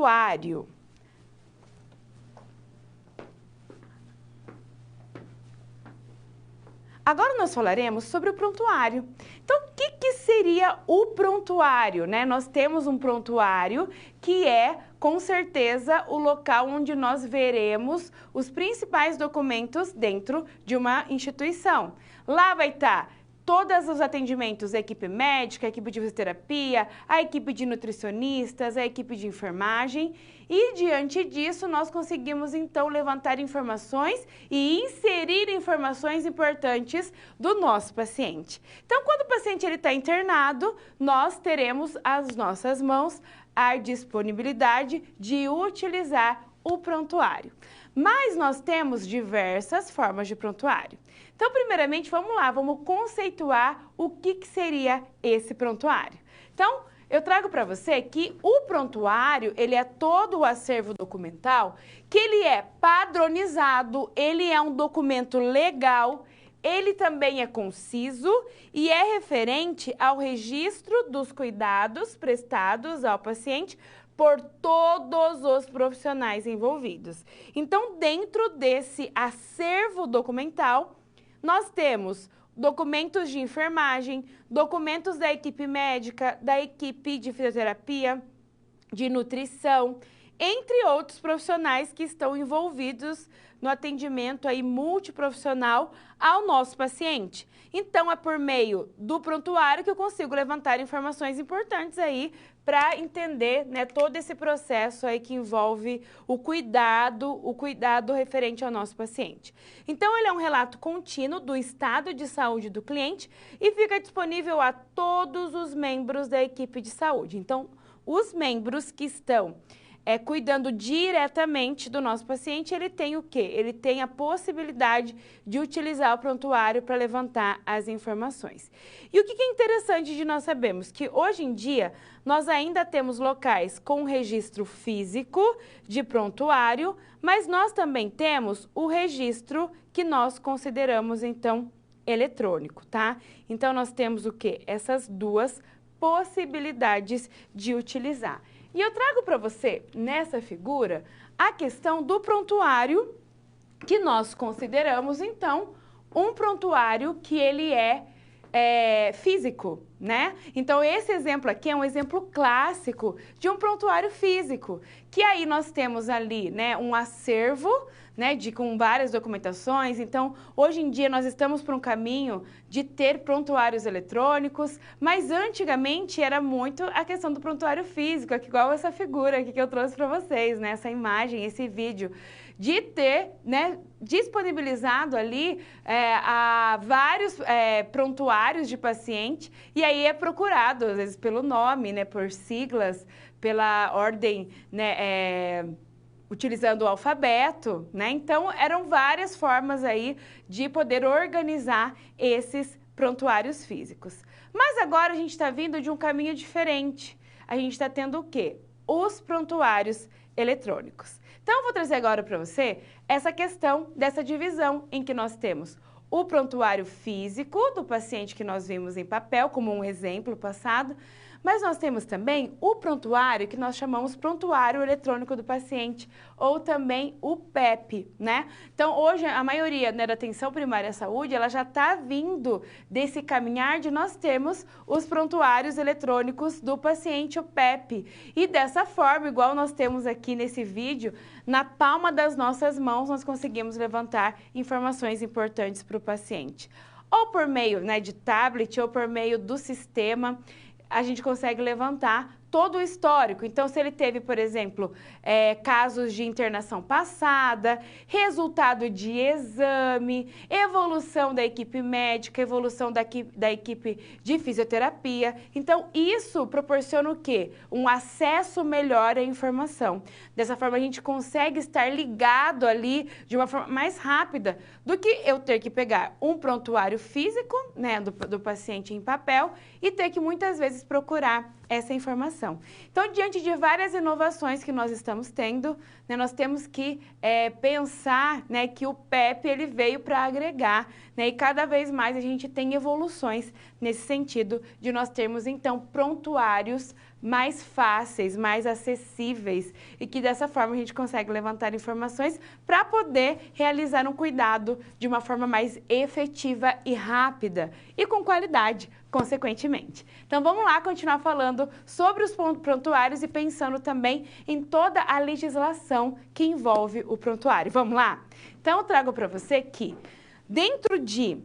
prontuário. Agora nós falaremos sobre o prontuário. Então, o que seria o prontuário, né? Nós temos um prontuário que é, com certeza, o local onde nós veremos os principais documentos dentro de uma instituição. Lá vai estar todos os atendimentos da equipe médica, a equipe de fisioterapia, a equipe de nutricionistas, a equipe de enfermagem. E, diante disso, nós conseguimos, então, levantar informações e inserir informações importantes do nosso paciente. Então, quando o paciente está internado, nós teremos às nossas mãos a disponibilidade de utilizar o prontuário. Mas nós temos diversas formas de prontuário. Então, primeiramente, vamos lá, vamos conceituar o que seria esse prontuário. Então, eu trago para você que o prontuário, ele é todo o acervo documental, que ele é padronizado, ele é um documento legal, ele também é conciso e é referente ao registro dos cuidados prestados ao paciente por todos os profissionais envolvidos. Então, dentro desse acervo documental, nós temos documentos de enfermagem, documentos da equipe médica, da equipe de fisioterapia, de nutrição, entre outros profissionais que estão envolvidos no atendimento aí multiprofissional ao nosso paciente. Então, é por meio do prontuário que eu consigo levantar informações importantes aí para entender, né, todo esse processo aí que envolve o cuidado referente ao nosso paciente. Então, ele é um relato contínuo do estado de saúde do cliente e fica disponível a todos os membros da equipe de saúde. Então, os membros que estão cuidando diretamente do nosso paciente, ele tem o quê? Ele tem a possibilidade de utilizar o prontuário para levantar as informações. E o que é interessante de nós sabermos? Que hoje em dia, nós ainda temos locais com registro físico de prontuário, mas nós também temos o registro que nós consideramos, então, eletrônico, tá? Então, nós temos o quê? Essas duas possibilidades de utilizar. E eu trago para você, nessa figura, a questão do prontuário, que nós consideramos, então, um prontuário que ele é físico, né? Então, esse exemplo aqui é um exemplo clássico de um prontuário físico, que aí nós temos ali, né, um acervo, né, com várias documentações. Então, hoje em dia, nós estamos por um caminho de ter prontuários eletrônicos, mas antigamente era muito a questão do prontuário físico, aqui, igual essa figura aqui que eu trouxe para vocês, né, essa imagem, esse vídeo, de ter, né, disponibilizado ali vários prontuários de paciente, e aí é procurado, às vezes, pelo nome, né, por siglas, pela ordem, né, utilizando o alfabeto, né? Então, eram várias formas aí de poder organizar esses prontuários físicos. Mas agora a gente está vindo de um caminho diferente. A gente está tendo o quê? Os prontuários eletrônicos. Então, eu vou trazer agora para você essa questão dessa divisão em que nós temos o prontuário físico do paciente que nós vimos em papel, como um exemplo passado, mas nós temos também o prontuário que nós chamamos prontuário eletrônico do paciente, ou também o PEP, né? Então, hoje, a maioria, né, da atenção primária à saúde, ela já está vindo desse caminhar de nós termos os prontuários eletrônicos do paciente, o PEP. E dessa forma, igual nós temos aqui nesse vídeo, na palma das nossas mãos, nós conseguimos levantar informações importantes para o paciente. Ou por meio, né, de tablet, ou por meio do sistema, a gente consegue levantar todo o histórico. Então, se ele teve, por exemplo, casos de internação passada, resultado de exame, evolução da equipe médica, evolução da equipe de fisioterapia. Então, isso proporciona o quê? Um acesso melhor à informação. Dessa forma, a gente consegue estar ligado ali de uma forma mais rápida do que eu ter que pegar um prontuário físico, né, do paciente em papel e ter que muitas vezes procurar essa informação. Então, diante de várias inovações que nós estamos tendo, né, nós temos que pensar, né, que o PEP ele veio para agregar, né, e cada vez mais a gente tem evoluções nesse sentido de nós termos, então, prontuários mais fáceis, mais acessíveis e que dessa forma a gente consegue levantar informações para poder realizar um cuidado de uma forma mais efetiva e rápida e com qualidade, consequentemente. Então vamos lá continuar falando sobre os prontuários e pensando também em toda a legislação que envolve o prontuário. Vamos lá? Então eu trago para você que dentro de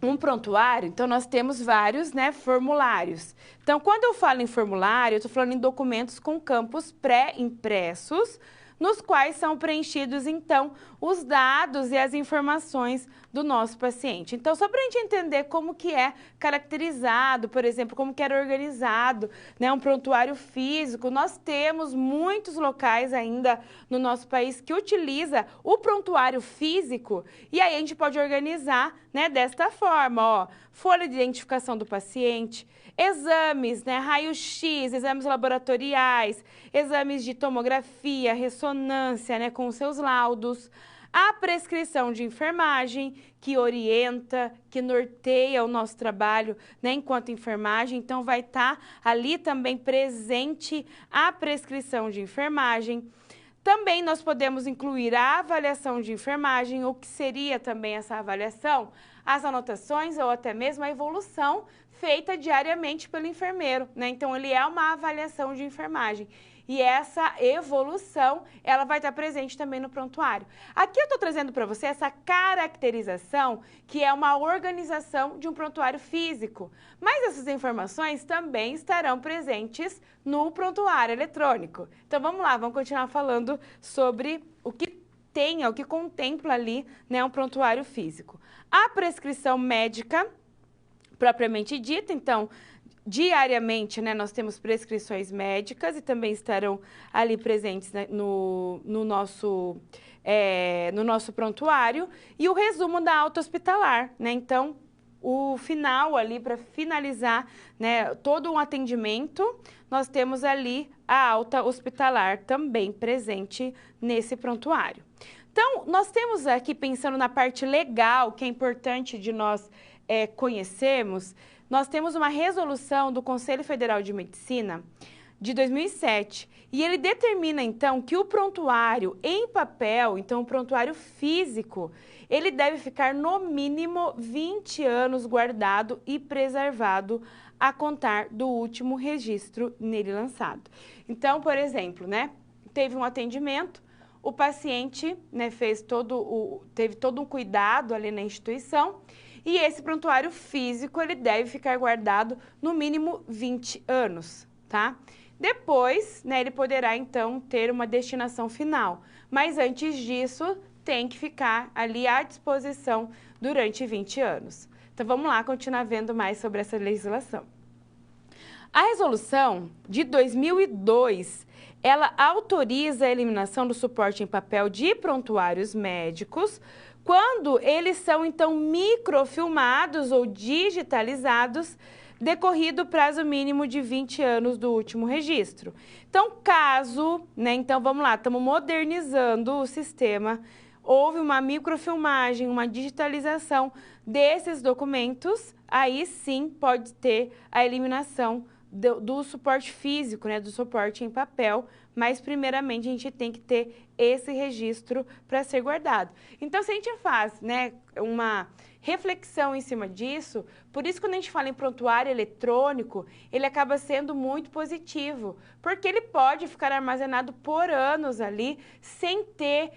um prontuário, então nós temos vários, né, formulários. Então, quando eu falo em formulário, eu estou falando em documentos com campos pré-impressos, nos quais são preenchidos, então, os dados e as informações do nosso paciente. Então, só para a gente entender como que é caracterizado, por exemplo, como que era organizado, né, um prontuário físico, nós temos muitos locais ainda no nosso país que utiliza o prontuário físico e aí a gente pode organizar, né, desta forma, ó, folha de identificação do paciente, exames, né, raio-x, exames laboratoriais, exames de tomografia, ressonância, né, com seus laudos, a prescrição de enfermagem, que orienta, que norteia o nosso trabalho, né, enquanto enfermagem. Então, vai estar ali também presente a prescrição de enfermagem. Também nós podemos incluir a avaliação de enfermagem, o que seria também essa avaliação, as anotações ou até mesmo a evolução feita diariamente pelo enfermeiro, né? Então, ele é uma avaliação de enfermagem. E essa evolução, ela vai estar presente também no prontuário. Aqui eu estou trazendo para você essa caracterização, que é uma organização de um prontuário físico. Mas essas informações também estarão presentes no prontuário eletrônico. Então, vamos lá, vamos continuar falando sobre o que tem, o que contempla ali, né, um prontuário físico. A prescrição médica, propriamente dita, então, diariamente, né, nós temos prescrições médicas e também estarão ali presentes, né, no nosso prontuário. E o resumo da alta hospitalar, né? Então, o final ali, para finalizar, né, todo um atendimento, nós temos ali a alta hospitalar também presente nesse prontuário. Então, nós temos aqui, pensando na parte legal, que é importante de nós conhecermos, nós temos uma resolução do Conselho Federal de Medicina de 2007 e ele determina, então, que o prontuário em papel, então o prontuário físico, ele deve ficar no mínimo 20 anos guardado e preservado a contar do último registro nele lançado. Então, por exemplo, né, teve um atendimento, o paciente, né, teve todo um cuidado ali na instituição. E esse prontuário físico, ele deve ficar guardado no mínimo 20 anos, tá? Depois, né, ele poderá, então, ter uma destinação final. Mas antes disso, tem que ficar ali à disposição durante 20 anos. Então, vamos lá continuar vendo mais sobre essa legislação. A resolução de 2002, ela autoriza a eliminação do suporte em papel de prontuários médicos quando eles são, então, microfilmados ou digitalizados, decorrido o prazo mínimo de 20 anos do último registro. Então, caso, né, então vamos lá, estamos modernizando o sistema, houve uma microfilmagem, uma digitalização desses documentos, aí sim pode ter a eliminação do suporte físico, né, do suporte em papel, mas primeiramente a gente tem que ter esse registro para ser guardado. Então, se a gente faz, né, uma reflexão em cima disso, por isso quando a gente fala em prontuário eletrônico, ele acaba sendo muito positivo, porque ele pode ficar armazenado por anos ali, sem ter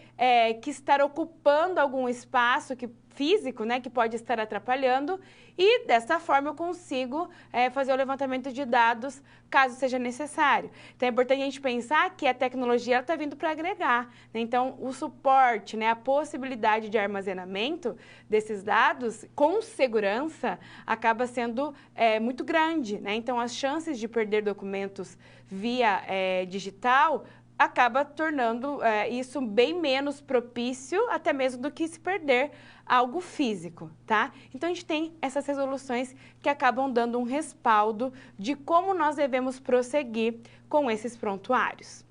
que estar ocupando algum espaço físico, né, que pode estar atrapalhando, e dessa forma eu consigo fazer o levantamento de dados caso seja necessário. Então é importante a gente pensar que a tecnologia está vindo para agregar, né? Então o suporte, né, a possibilidade de armazenamento desses dados com segurança acaba sendo muito grande, né? Então as chances de perder documentos via digital acaba tornando isso bem menos propício, até mesmo do que se perder algo físico, tá? Então, a gente tem essas resoluções que acabam dando um respaldo de como nós devemos prosseguir com esses prontuários.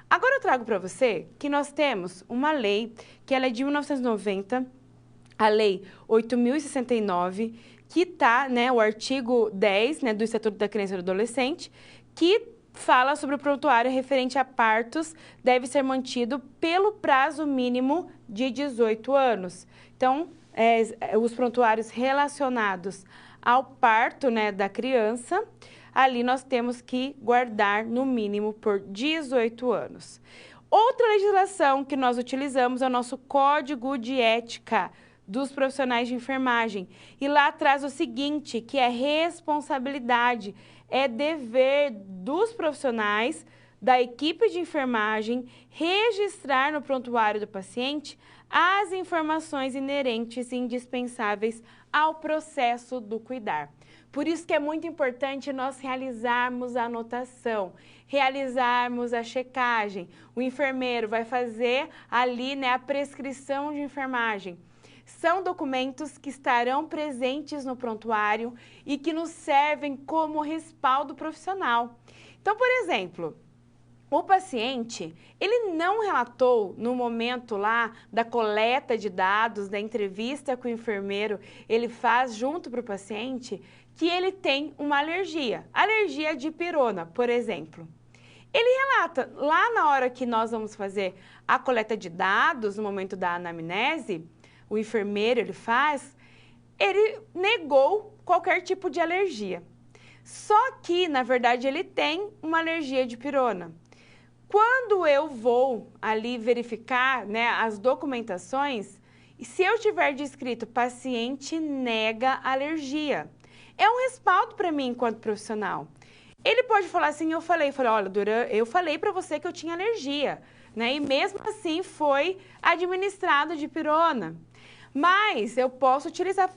Agora, eu trago para você que nós temos uma lei, que ela é de 1990, a Lei 8.069, que está, né, o artigo 10, né, do Estatuto da Criança e do Adolescente, que fala sobre o prontuário referente a partos, deve ser mantido pelo prazo mínimo de 18 anos. Então, os prontuários relacionados ao parto, né, da criança, ali nós temos que guardar no mínimo por 18 anos. Outra legislação que nós utilizamos é o nosso Código de Ética dos profissionais de enfermagem. E lá traz o seguinte, que é responsabilidade, é dever dos profissionais da equipe de enfermagem registrar no prontuário do paciente as informações inerentes e indispensáveis ao processo do cuidar. Por isso que é muito importante nós realizarmos a anotação, realizarmos a checagem. O enfermeiro vai fazer ali, né, a prescrição de enfermagem. São documentos que estarão presentes no prontuário e que nos servem como respaldo profissional. Então, por exemplo, o paciente, ele não relatou no momento lá da coleta de dados, da entrevista com o enfermeiro, ele faz junto para o paciente que ele tem uma alergia à dipirona, por exemplo. Ele relata, lá na hora que nós vamos fazer a coleta de dados, no momento da anamnese, o enfermeiro, ele negou qualquer tipo de alergia. Só que, na verdade, ele tem uma alergia à dipirona. Quando eu vou ali verificar, né, as documentações, se eu tiver descrito paciente nega alergia, é um respaldo para mim enquanto profissional. Ele pode falar assim, olha, eu falei para você que eu tinha alergia, né, e mesmo assim foi administrado dipirona. Mas eu posso utilizar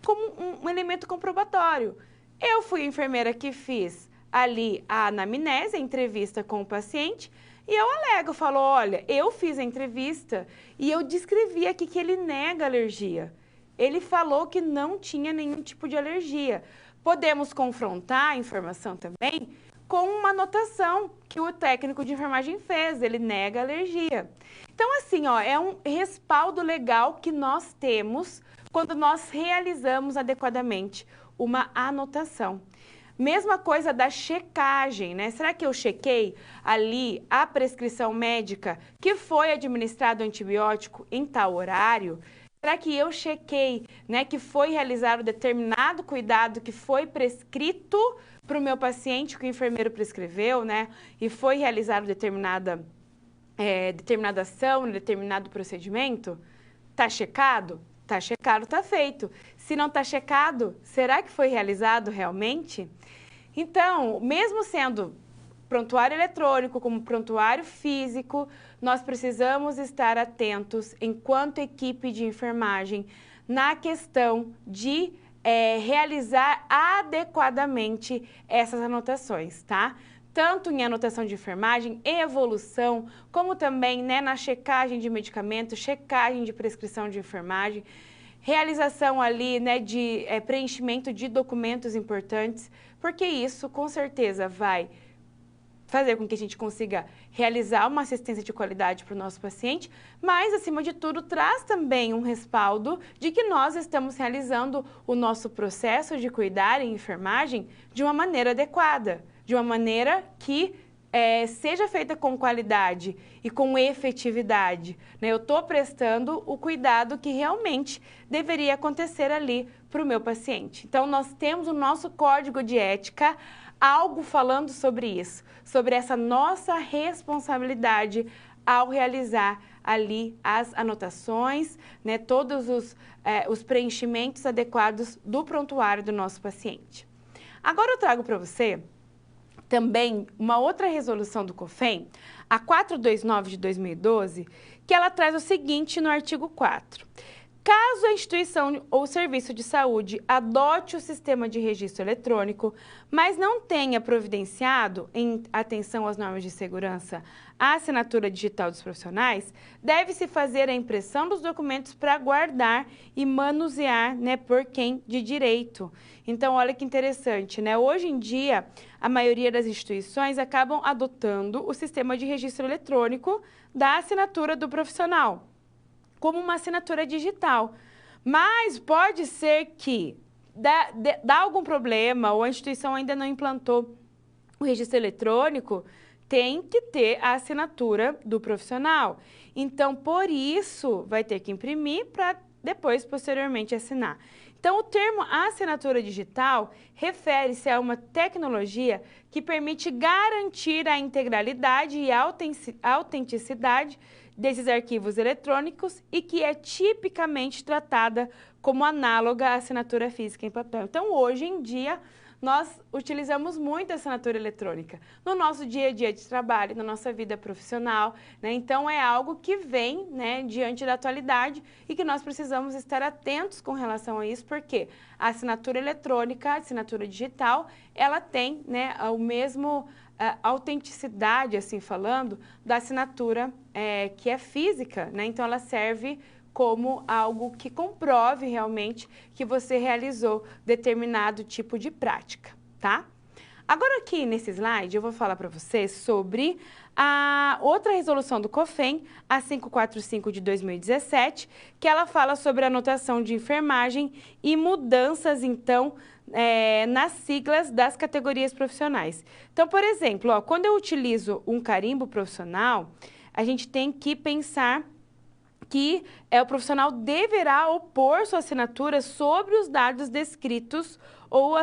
como um elemento comprobatório. Eu fui a enfermeira que fiz ali a anamnese, a entrevista com o paciente, e eu falo, olha, eu fiz a entrevista e eu descrevi aqui que ele nega alergia. Ele falou que não tinha nenhum tipo de alergia. Podemos confrontar a informação também com uma anotação que o técnico de enfermagem fez, ele nega alergia. Então, assim, ó, é um respaldo legal que nós temos quando nós realizamos adequadamente uma anotação. Mesma coisa da checagem, né? Será que eu chequei ali a prescrição médica que foi administrado antibiótico em tal horário? Será que eu chequei, né, que foi realizado determinado cuidado que foi prescrito para o meu paciente, que o enfermeiro prescreveu, né? E foi realizado determinada ação, determinado procedimento? Tá checado? Tá checado, tá feito. Se não tá checado, será que foi realizado realmente? Então, mesmo sendo prontuário eletrônico como prontuário físico, nós precisamos estar atentos, enquanto equipe de enfermagem, na questão de realizar adequadamente essas anotações, tá? Tanto em anotação de enfermagem, evolução, como também, né, na checagem de medicamentos, checagem de prescrição de enfermagem, realização ali, né, de preenchimento de documentos importantes, porque isso com certeza vai fazer com que a gente consiga realizar uma assistência de qualidade para o nosso paciente, mas, acima de tudo, traz também um respaldo de que nós estamos realizando o nosso processo de cuidar em enfermagem de uma maneira adequada, de uma maneira que seja feita com qualidade e com efetividade, né? Eu estou prestando o cuidado que realmente deveria acontecer ali para o meu paciente. Então, nós temos o nosso código de ética, algo falando sobre isso, sobre essa nossa responsabilidade ao realizar ali as anotações, né, todos os preenchimentos adequados do prontuário do nosso paciente. Agora eu trago para você também uma outra resolução do COFEM, a 429 de 2012, que ela traz o seguinte no artigo 4. Caso a instituição ou serviço de saúde adote o sistema de registro eletrônico, mas não tenha providenciado, em atenção às normas de segurança, a assinatura digital dos profissionais, deve-se fazer a impressão dos documentos para guardar e manusear, né, por quem de direito. Então, olha que interessante, né? Hoje em dia, a maioria das instituições acabam adotando o sistema de registro eletrônico da assinatura do profissional, como uma assinatura digital. Mas pode ser que dá algum problema ou a instituição ainda não implantou o registro eletrônico tem que ter a assinatura do profissional. Então, por isso, vai ter que imprimir para depois, posteriormente, assinar. Então, o termo assinatura digital refere-se a uma tecnologia que permite garantir a integralidade e a autenticidade desses arquivos eletrônicos e que é tipicamente tratada como análoga à assinatura física em papel. Então, hoje em dia, nós utilizamos muito a assinatura eletrônica no nosso dia a dia de trabalho, na nossa vida profissional, né? Então, é algo que vem, né, diante da atualidade e que nós precisamos estar atentos com relação a isso, porque a assinatura eletrônica, a assinatura digital, ela tem, né, o mesmo autenticidade, assim falando, da assinatura que é física, né? Então, ela serve como algo que comprove realmente que você realizou determinado tipo de prática, tá? Agora aqui nesse slide eu vou falar para vocês sobre a outra resolução do COFEM, a 545 de 2017, que ela fala sobre a anotação de enfermagem e mudanças, então, nas siglas das categorias profissionais. Então, por exemplo, ó, quando eu utilizo um carimbo profissional, a gente tem que pensar que o profissional deverá opor sua assinatura sobre os dados descritos ou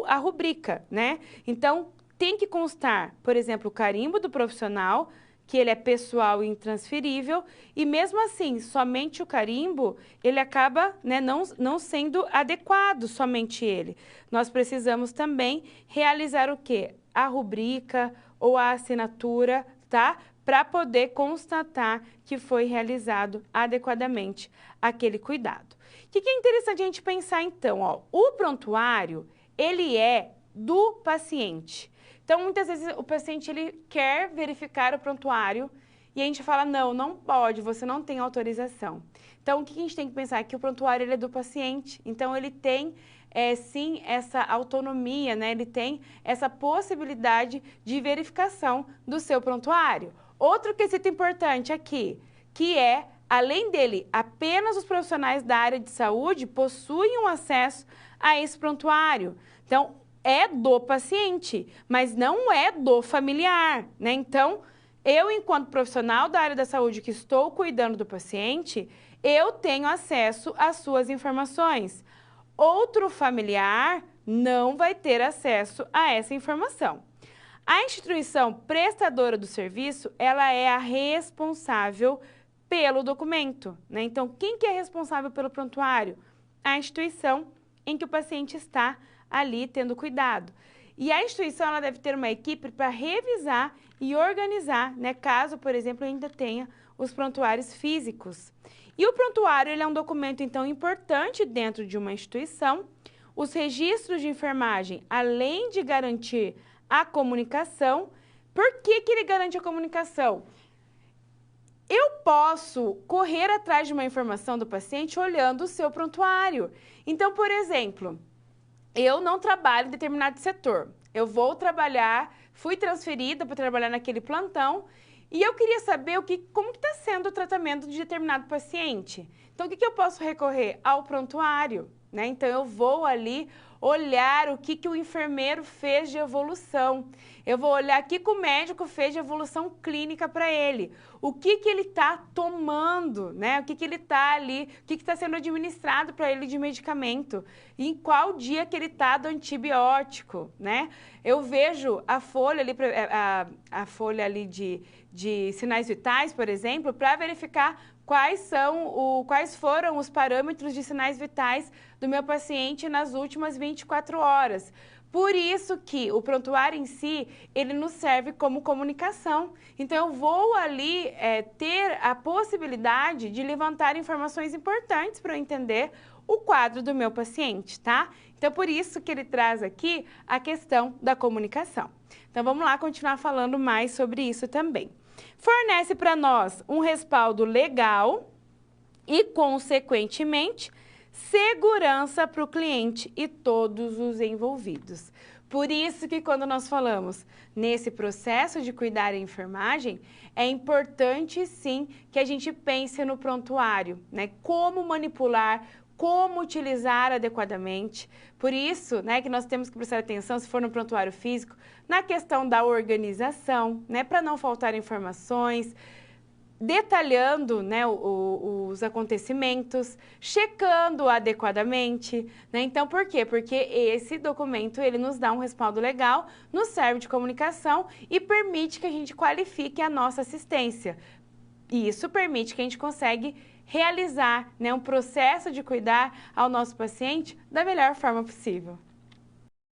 a rubrica, né? Então, tem que constar, por exemplo, o carimbo do profissional, que ele é pessoal e intransferível, e mesmo assim, somente o carimbo, ele acaba, né, não sendo adequado, somente ele. Nós precisamos também realizar o quê? A rubrica ou a assinatura, tá? Para poder constatar que foi realizado adequadamente aquele cuidado. O que é interessante a gente pensar então? Ó, o prontuário, ele é do paciente. Então, muitas vezes o paciente ele quer verificar o prontuário e a gente fala, não pode, você não tem autorização. Então, o que a gente tem que pensar? Que o prontuário ele é do paciente, então ele tem sim essa autonomia, né? Ele tem essa possibilidade de verificação do seu prontuário. Outro quesito importante aqui, que é, além dele, apenas os profissionais da área de saúde possuem um acesso a esse prontuário. Então, é do paciente, mas não é do familiar, né? Então, eu, enquanto profissional da área da saúde que estou cuidando do paciente, eu tenho acesso às suas informações. Outro familiar não vai ter acesso a essa informação. A instituição prestadora do serviço, ela é a responsável pelo documento, né? Então, quem que é responsável pelo prontuário? A instituição em que o paciente está ali tendo cuidado. E a instituição, ela deve ter uma equipe para revisar e organizar, né? Caso, por exemplo, ainda tenha os prontuários físicos. E o prontuário, ele é um documento, então, importante dentro de uma instituição. Os registros de enfermagem, além de garantir a comunicação. Por que ele garante a comunicação? Eu posso correr atrás de uma informação do paciente olhando o seu prontuário. Então, por exemplo, eu não trabalho em determinado setor. Eu vou trabalhar, fui transferida para trabalhar naquele plantão e eu queria saber como está sendo o tratamento de determinado paciente. Então, o que eu posso recorrer? Ao prontuário, né? Então, eu vou ali olhar o que o enfermeiro fez de evolução. Eu vou olhar o que o médico fez de evolução clínica para ele. O que ele está tomando, né? O que ele está ali, o que está sendo administrado para ele de medicamento. E em qual dia que ele está do antibiótico, né? Eu vejo a folha ali, a folha ali de sinais vitais, por exemplo, para verificar quais foram os parâmetros de sinais vitais do meu paciente nas últimas 24 horas. Por isso que o prontuário em si, ele nos serve como comunicação. Então, eu vou ali ter a possibilidade de levantar informações importantes para eu entender o quadro do meu paciente, tá? Então, por isso que ele traz aqui a questão da comunicação. Então, vamos lá continuar falando mais sobre isso também. Fornece para nós um respaldo legal e, consequentemente, segurança para o cliente e todos os envolvidos. Por isso que quando nós falamos nesse processo de cuidar da enfermagem, é importante sim que a gente pense no prontuário, né? Como manipular, como utilizar adequadamente. Por isso, né, que nós temos que prestar atenção, se for no prontuário físico, na questão da organização, né, para não faltar informações, detalhando, né, os acontecimentos, checando adequadamente, né? Então, por quê? Porque esse documento, ele nos dá um respaldo legal, nos serve de comunicação e permite que a gente qualifique a nossa assistência. E isso permite que a gente consiga realizar, né, um processo de cuidar ao nosso paciente da melhor forma possível.